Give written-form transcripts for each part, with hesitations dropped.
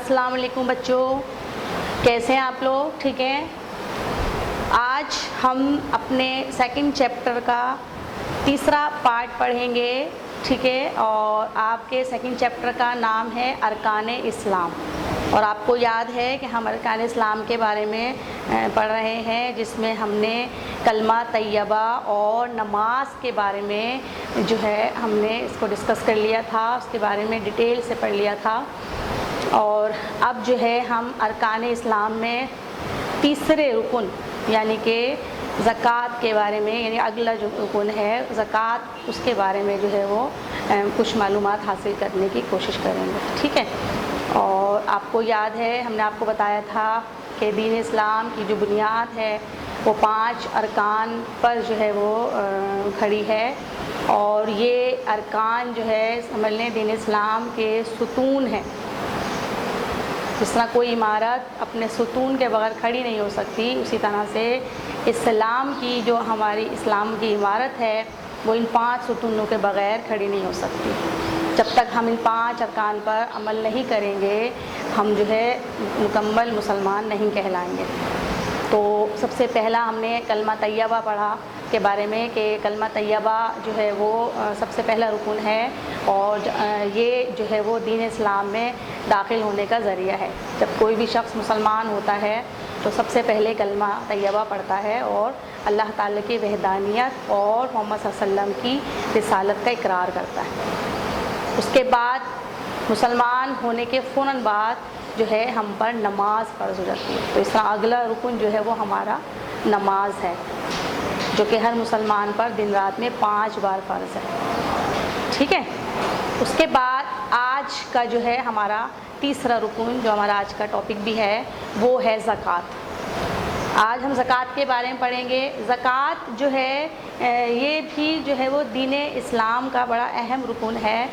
السلام علیکم بچوں، کیسے ہیں آپ لوگ؟ ٹھیک ہیں؟ آج ہم اپنے سیکنڈ چیپٹر کا تیسرا پارٹ پڑھیں گے، ٹھیک ہے؟ اور آپ کے سیکنڈ چیپٹر کا نام ہے ارکان اسلام، اور آپ کو یاد ہے کہ ہم ارکان اسلام کے بارے میں پڑھ رہے ہیں، جس میں ہم نے کلمہ طیبہ اور نماز کے بارے میں جو ہے ہم نے اس کو ڈسکس کر لیا تھا، اس کے بارے میں ڈیٹیل سے پڑھ لیا تھا۔ اور اب جو ہے ہم ارکان اسلام میں تیسرے رکن یعنی کہ زکوٰۃ کے بارے میں، یعنی اگلا جو رکن ہے زکوٰۃ، اس کے بارے میں جو ہے وہ کچھ معلومات حاصل کرنے کی کوشش کریں گے، ٹھیک ہے؟ اور آپ کو یاد ہے ہم نے آپ کو بتایا تھا کہ دین اسلام کی جو بنیاد ہے وہ 5 ارکان پر جو ہے وہ کھڑی ہے، اور یہ ارکان جو ہے سمجھ لیں دین اسلام کے ستون ہیں۔ جس طرح کوئی عمارت اپنے ستون کے بغیر کھڑی نہیں ہو سکتی، اسی طرح سے اسلام کی جو ہماری اسلام کی عمارت ہے وہ ان 5 ستونوں کے بغیر کھڑی نہیں ہو سکتی۔ جب تک ہم ان 5 ارکان پر عمل نہیں کریں گے ہم جو ہے مکمل مسلمان نہیں کہلائیں گے۔ تو سب سے پہلا ہم نے کلمہ طیبہ پڑھا کے بارے میں کہ کلمہ طیبہ جو ہے وہ سب سے پہلا رکن ہے، اور یہ جو ہے وہ دین اسلام میں داخل ہونے کا ذریعہ ہے۔ جب کوئی بھی شخص مسلمان ہوتا ہے تو سب سے پہلے کلمہ طیبہ پڑھتا ہے اور اللہ تعالیٰ کی وحدانیت اور محمد صلی اللہ علیہ وسلم کی رسالت کا اقرار کرتا ہے۔ اس کے بعد مسلمان ہونے کے فوراً بعد جو ہے ہم پر نماز فرض ہو جاتی ہے۔ تو اس طرح اگلا رکن جو ہے وہ ہمارا نماز ہے، جو کہ ہر مسلمان پر دن رات میں 5 بار فرض ہے، ٹھیک ہے؟ اس کے بعد آج کا جو ہے ہمارا تیسرا رکن، جو ہمارا آج کا ٹاپک بھی ہے، وہ ہے زکوٰۃ۔ آج ہم زکوٰۃ کے بارے میں پڑھیں گے۔ زکوٰۃ جو ہے یہ بھی جو ہے وہ دین اسلام کا بڑا اہم رکن ہے،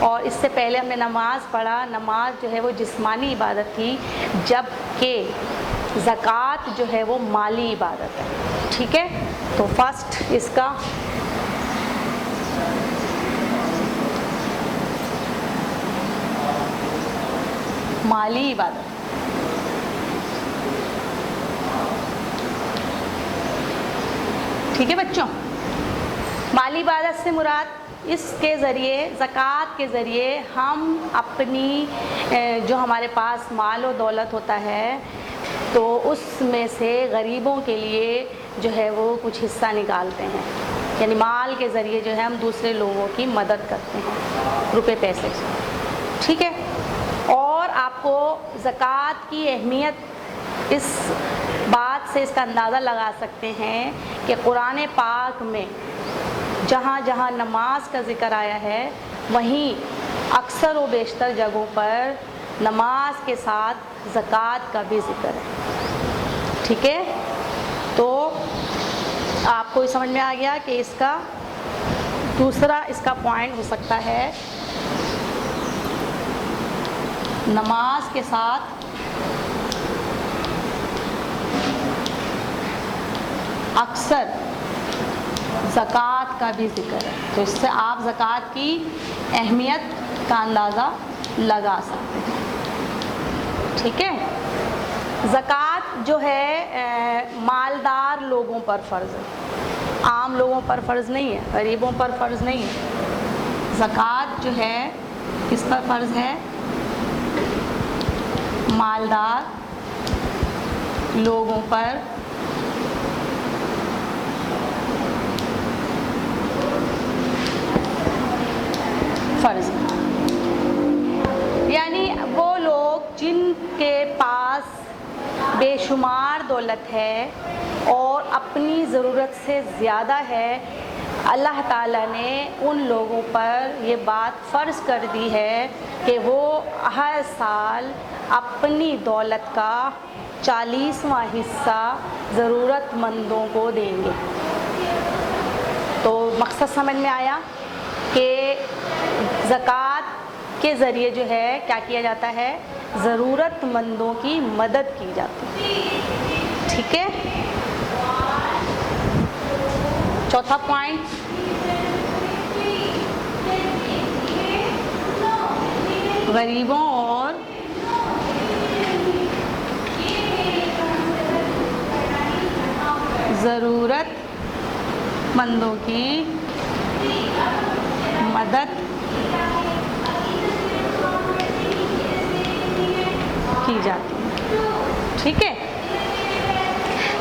اور اس سے پہلے ہم نے نماز پڑھا۔ نماز جو ہے وہ جسمانی عبادت تھی، جبکہ زکوٰۃ جو ہے وہ مالی عبادت ہے، ٹھیک ہے؟ تو فرسٹ اس کا مالی عبادت، ٹھیک ہے بچوں؟ مالی عبادت سے مراد اس کے ذریعے، زکوٰۃ کے ذریعے ہم اپنی جو ہمارے پاس مال و دولت ہوتا ہے تو اس میں سے غریبوں کے لیے جو ہے وہ کچھ حصہ نکالتے ہیں، یعنی مال کے ذریعے جو ہے ہم دوسرے لوگوں کی مدد کرتے ہیں روپے پیسے سے، ٹھیک ہے؟ اور آپ کو زکوٰۃ کی اہمیت اس بات سے اس کا اندازہ لگا سکتے ہیں کہ قرآن پاک میں جہاں جہاں نماز کا ذکر آیا ہے وہیں اکثر و بیشتر جگہوں پر نماز کے ساتھ زکوٰۃ کا بھی ذکر ہے، ٹھیک ہے؟ تو آپ کو سمجھ میں آ گیا کہ اس کا دوسرا اس کا پوائنٹ ہو سکتا ہے نماز کے ساتھ اکثر زکوٰۃ کا بھی ذکر ہے۔ تو اس سے آپ زکوٰۃ کی اہمیت کا اندازہ لگا سکتے ہیں، ٹھیک ہے؟ زکوٰۃ جو ہے مالدار لوگوں پر فرض ہے، عام لوگوں پر فرض نہیں ہے، غریبوں پر فرض نہیں ہے۔ زکوٰۃ جو ہے کس پر فرض ہے؟ مالدار لوگوں پر فرض ہے، یعنی وہ لوگ جن کے پاس بے شمار دولت ہے اور اپنی ضرورت سے زیادہ ہے، اللہ تعالیٰ نے ان لوگوں پر یہ بات فرض کر دی ہے کہ وہ ہر سال اپنی دولت کا 40واں حصہ ضرورت مندوں کو دیں گے۔ تو مقصد سمجھ میں آیا کہ زکوٰۃ کے ذریعے جو ہے کیا کیا جاتا ہے؟ ضرورت مندوں کی مدد کی جاتی ہے، ٹھیک ہے؟ چوتھا پوائنٹ، غریبوں اور ضرورت مندوں کی مدد کی جاتی ہے. ٹھیک ہے.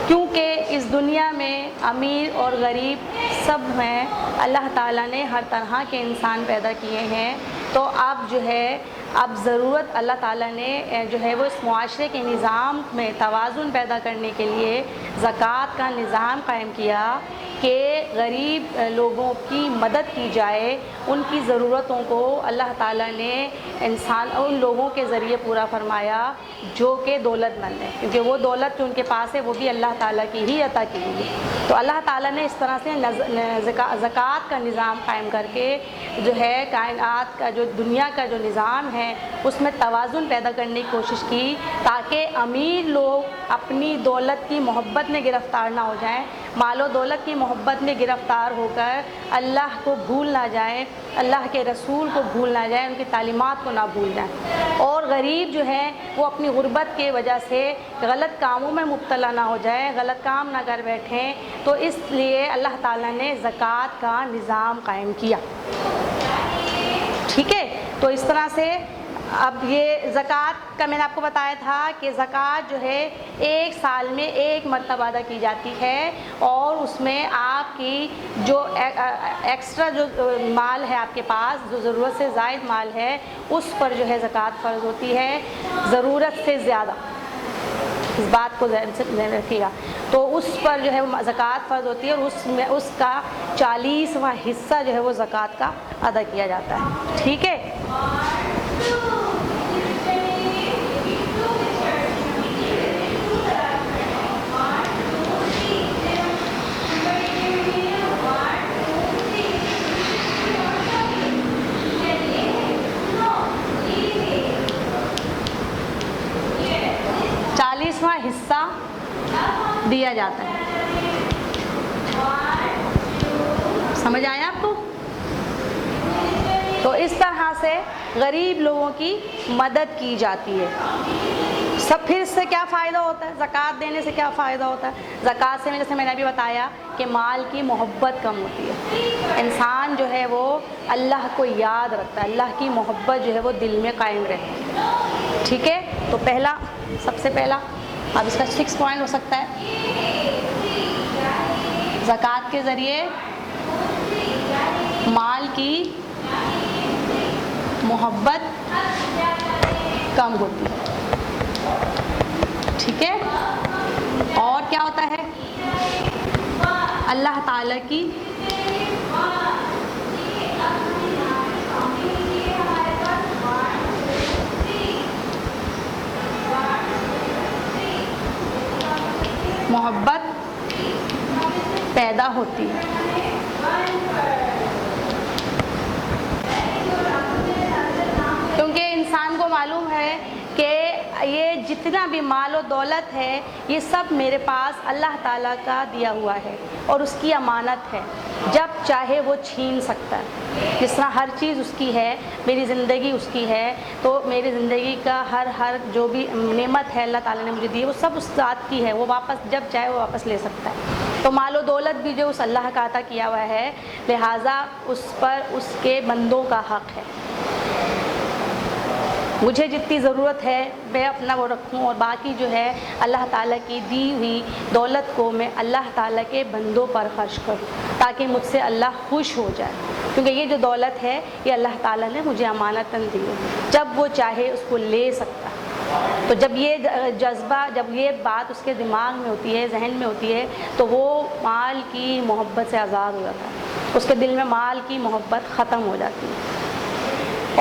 کیونکہ اس دنیا میں امیر اور غریب سب میں اللہ تعالیٰ نے ہر طرح کے انسان پیدا کیے ہیں. تو اب جو ہے ضرورت اللہ تعالیٰ نے جو ہے وہ اس معاشرے کے نظام میں توازن پیدا کرنے کے لیے زکوٰۃ کا نظام قائم کیا کہ غریب لوگوں کی مدد کی جائے. ان کی ضرورتوں کو اللہ تعالیٰ نے ان لوگوں کے ذریعے پورا فرمایا جو کہ دولت مند ہے, کیونکہ وہ دولت جو ان کے پاس ہے وہ بھی اللہ تعالیٰ کی ہی عطا کی ہوئی ہے. تو اللہ تعالیٰ نے اس طرح سے زکوٰۃ کا نظام قائم کر کے جو ہے کائنات کا جو دنیا کا جو نظام ہے اس میں توازن پیدا کرنے کی کوشش کی تاکہ امیر لوگ اپنی دولت کی محبت میں گرفتار نہ ہو جائیں, مال و دولت کی محبت میں گرفتار ہو کر اللہ کو بھول نہ جائیں, اللہ کے رسول کو بھول نہ جائیں, ان کی تعلیمات کو نہ بھول جائیں. اور غریب جو ہے وہ اپنی غربت کے وجہ سے غلط کاموں میں مبتلا نہ ہو جائیں, غلط کام نہ کر بیٹھیں. تو اس لیے اللہ تعالیٰ نے زکوٰۃ کا نظام قائم کیا. ٹھیک ہے. تو اس طرح سے اب یہ زکوٰۃ کا میں نے آپ کو بتایا تھا کہ زکوٰۃ جو ہے ایک سال میں ایک مرتبہ ادا کی جاتی ہے, اور اس میں آپ کی جو ایکسٹرا جو مال ہے آپ کے پاس, جو ضرورت سے زائد مال ہے, اس پر جو ہے زکوٰۃ فرض ہوتی ہے ضرورت سے زیادہ. اس بات کو ذہن رکھیے گا. تو اس پر جو ہے زکوٰۃ فرض ہوتی ہے, اور اس کا 40واں حصہ جو ہے وہ زکوٰۃ کا ادا کیا جاتا ہے. ٹھیک ہے. حصہ دیا جاتا ہے. سمجھ آیا آپ کو؟ تو اس طرح سے غریب لوگوں کی مدد کی جاتی ہے. پھر اس سے کیا فائدہ ہوتا ہے؟ زکوٰۃ دینے سے کیا فائدہ ہوتا ہے؟ زکوٰۃ سے جیسے میں نے ابھی بتایا کہ مال کی محبت کم ہوتی ہے, انسان جو ہے وہ اللہ کو یاد رکھتا ہے, اللہ کی محبت جو ہے وہ دل میں قائم رہتی ہے. ٹھیک ہے. تو سب سے پہلا اب اس کا 6 پوائنٹ ہو سکتا ہے, زکوٰۃ کے ذریعے مال کی محبت کم ہوتی ہے. ٹھیک ہے. اور کیا ہوتا ہے؟ اللہ تعالیٰ کی محبت پیدا ہوتی ہے. کیونکہ انسان کو معلوم ہے کہ یہ جتنا بھی مال و دولت ہے یہ سب میرے پاس اللہ تعالیٰ کا دیا ہوا ہے اور اس کی امانت ہے, جب چاہے وہ چھین سکتا ہے. جس طرح ہر چیز اس کی ہے, میری زندگی اس کی ہے, تو میری زندگی کا ہر جو بھی نعمت ہے اللہ تعالیٰ نے مجھے دی ہے وہ سب اس ذات کی ہے, وہ واپس جب چاہے وہ واپس لے سکتا ہے. تو مال و دولت بھی جو اس اللہ کا عطا کیا ہوا ہے, لہٰذا اس پر اس کے بندوں کا حق ہے. مجھے جتنی ضرورت ہے میں اپنا وہ رکھوں, اور باقی جو ہے اللہ تعالیٰ کی دی ہوئی دولت کو میں اللہ تعالیٰ کے بندوں پر خرچ کروں تاکہ مجھ سے اللہ خوش ہو جائے. کیونکہ یہ جو دولت ہے یہ اللہ تعالیٰ نے مجھے امانتاً دی ہے, جب وہ چاہے اس کو لے سکتا ہے. تو جب یہ جذبہ, جب یہ بات اس کے دماغ میں ہوتی ہے, ذہن میں ہوتی ہے, تو وہ مال کی محبت سے آزاد ہو جاتا ہے, اس کے دل میں مال کی محبت ختم ہو جاتی ہے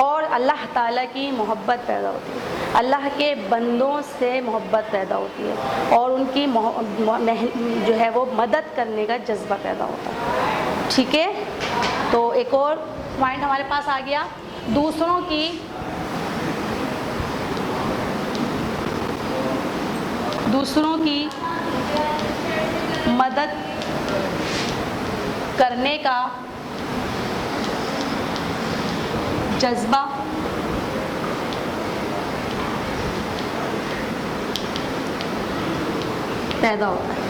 اور اللہ تعالیٰ کی محبت پیدا ہوتی ہے, اللہ کے بندوں سے محبت پیدا ہوتی ہے اور ان کی جو ہے وہ مدد کرنے کا جذبہ پیدا ہوتا ہے. ٹھیک ہے. تو ایک اور پوائنٹ ہمارے پاس آ گیا, دوسروں کی مدد کرنے کا جذبہ پیدا ہوتا ہے.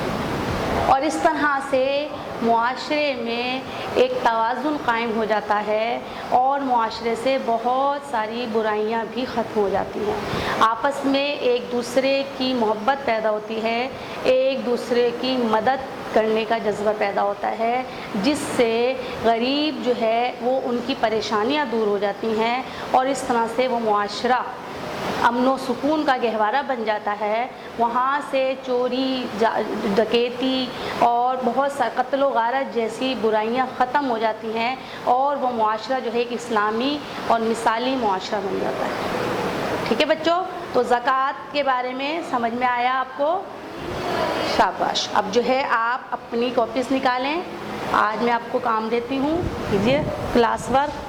اور اس طرح سے معاشرے میں ایک توازن قائم ہو جاتا ہے اور معاشرے سے بہت ساری برائیاں بھی ختم ہو جاتی ہیں. آپس میں ایک دوسرے کی محبت پیدا ہوتی ہے, ایک دوسرے کی مدد کرنے کا جذبہ پیدا ہوتا ہے, جس سے غریب جو ہے وہ ان کی پریشانیاں دور ہو جاتی ہیں اور اس طرح سے وہ معاشرہ امن و سکون کا گہوارہ بن جاتا ہے. وہاں سے چوری, ڈکیتی اور بہت سا قتل و غارت جیسی برائیاں ختم ہو جاتی ہیں اور وہ معاشرہ جو ہے ایک اسلامی اور مثالی معاشرہ بن جاتا ہے. ٹھیک ہے بچوں, تو زکوٰۃ کے بارے میں سمجھ میں آیا آپ کو؟ شاباش. اب جو ہے آپ اپنی کاپیز نکالیں. آج میں آپ کو کام دیتی ہوں, کیجیے کلاس ورک.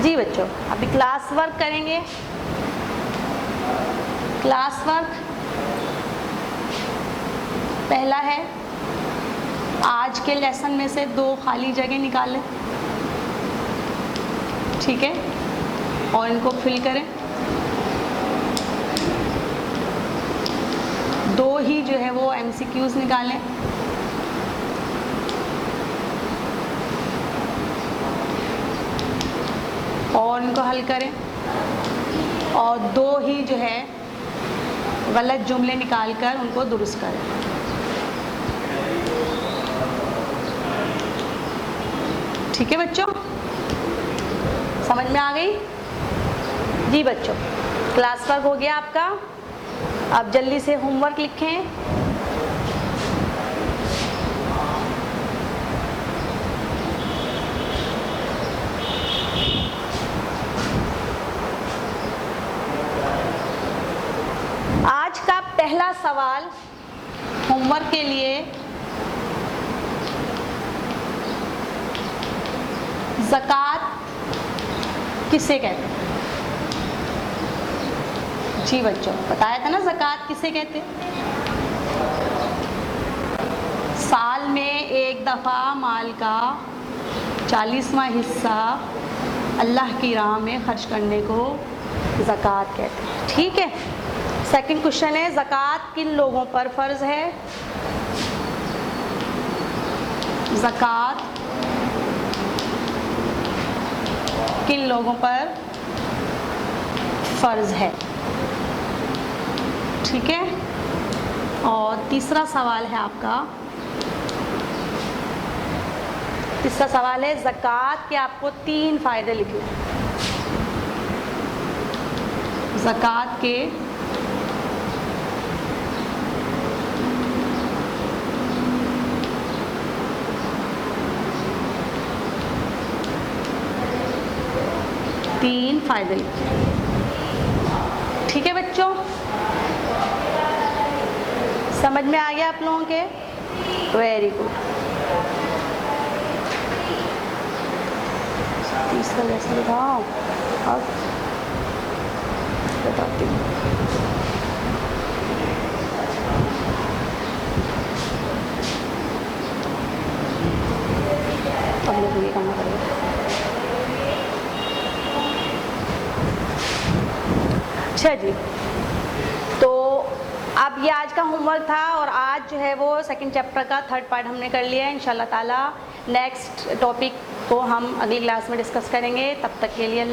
جی بچوں, ابھی کلاس ورک کریں گے. کلاس ورک پہلا ہے, آج کے لیسن میں سے 2 خالی جگہ نکالیں. ٹھیک ہے, اور ان کو فل کریں. 2 ہی جو ہے وہ MCQs نکالیں. اور ان کو حل کریں, اور 2 ہی جو ہے غلط جملے نکال کر ان کو درست کریں. ٹھیک ہے بچوں, سمجھ میں آ گئی؟ جی بچوں, کلاس ورک ہو گیا آپ کا. اب جلدی سے ہوم ورک لکھیں. آج کا پہلا سوال ہوم ورک کے لیے, زکوٰۃ کسے کہتے ہیں؟ جی بچوں, بتایا تھا نا زکوٰۃ کسے کہتے ہیں؟ سال میں ایک دفعہ مال کا 40واں حصہ اللہ کی راہ میں خرچ کرنے کو زکوٰۃ کہتے ہیں. ٹھیک ہے. سیکنڈ کوشچن ہے, زکوٰۃ کن لوگوں پر فرض ہے؟ زکوٰۃ کن لوگوں پر فرض ہے؟ ٹھیک ہے. اور تیسرا سوال ہے آپ کا, تیسرا سوال ہے زکوٰۃ کے آپ کو 3 فائدے لکھنے ہیں. زکوٰۃ کے 3 فائدے لکھیں. ٹھیک ہے بچوں, سمجھ میں آ گیا آپ لوگوں کے؟ Very good. تیسرا لیسن دکھاؤ, اب بتاتی ہوں. اب لوگ یہ کرنا پڑے گا. اچھا جی, تو اب یہ آج کا ہوم ورک تھا, اور آج جو ہے وہ سیکنڈ چیپٹر کا 3rd پارٹ ہم نے کر لیا ہے. انشاءاللہ تعالی نیکسٹ ٹاپک کو ہم اگلی کلاس میں ڈسکس کریں گے. تب تک کے لیے